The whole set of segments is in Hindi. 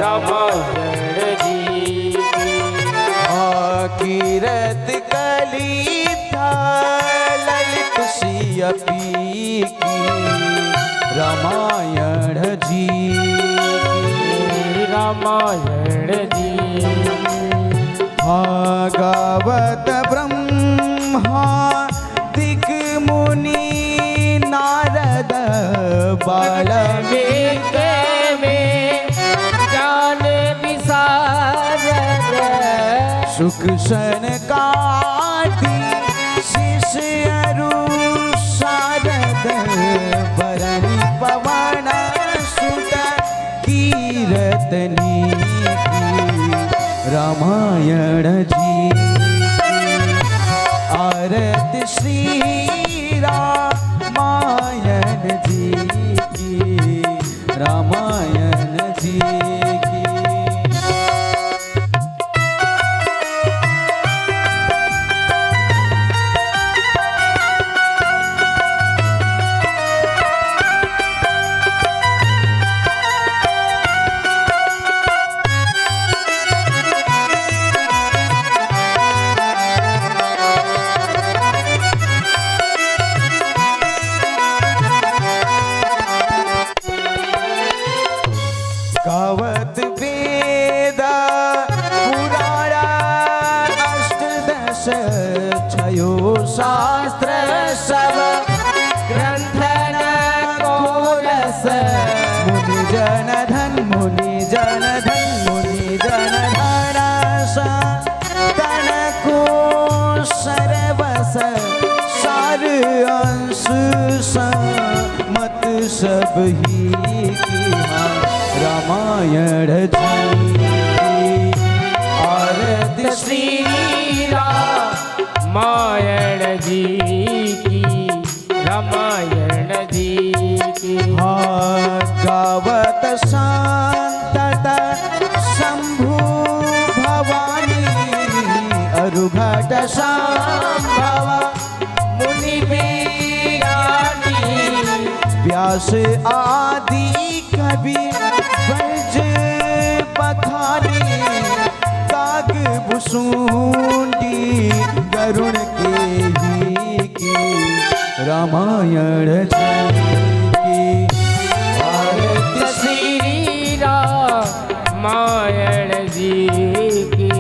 रामायण जी कीरत कलिता ललित सियपी की रामायण जी रामायण जी गावत ब्रह्मा दिक मुनि नारद वाल्मीकि में ज्ञान विशारद सुख सनकादि शिष्यरु शारद भरणी पवन सुत कीरतनी रामायण जी आरती श्री रामायण जी की रामायण जी की गावत वेद पुराण अष्टदश छयो शास्त्र सब ग्रंथन कोरस मुनि जन धन मुनि जन धन मुनि जन धनस तन को सर्वस सार अंश मत सब ही की रामायण जी आरती श्री रामायण जी की रामायण जी की गावत शांतत शंभु भवानी अरुघट संभव मुनि बिरानी व्यास आदि कवि ब्रज पखानी काग भुसुंडी गरुण के ही की रामायण जी की आरती श्री रामायण जी की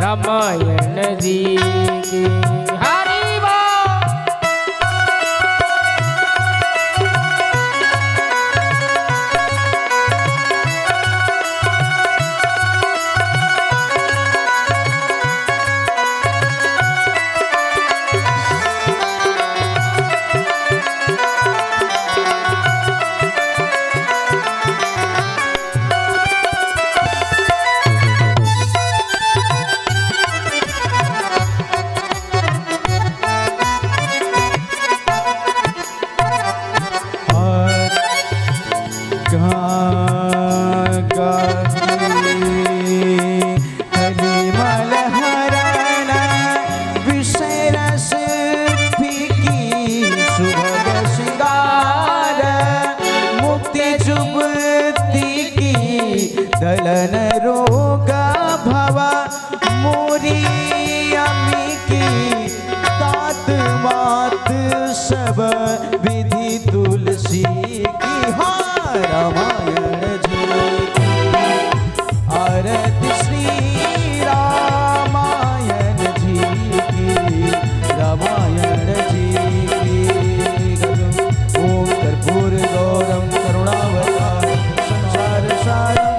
रामायण जी की हरि बोल। दलन रोग भवा मोरी अमी की तात मात सब विधि तुलसी की रामायण जी आरती श्री रामायण जी की रामायण जी की ओम कर्पूर गौरम करुणावतार संसार सारम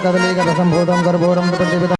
कदलीकरसम्भूतं कर्पूरं प्रतिपितं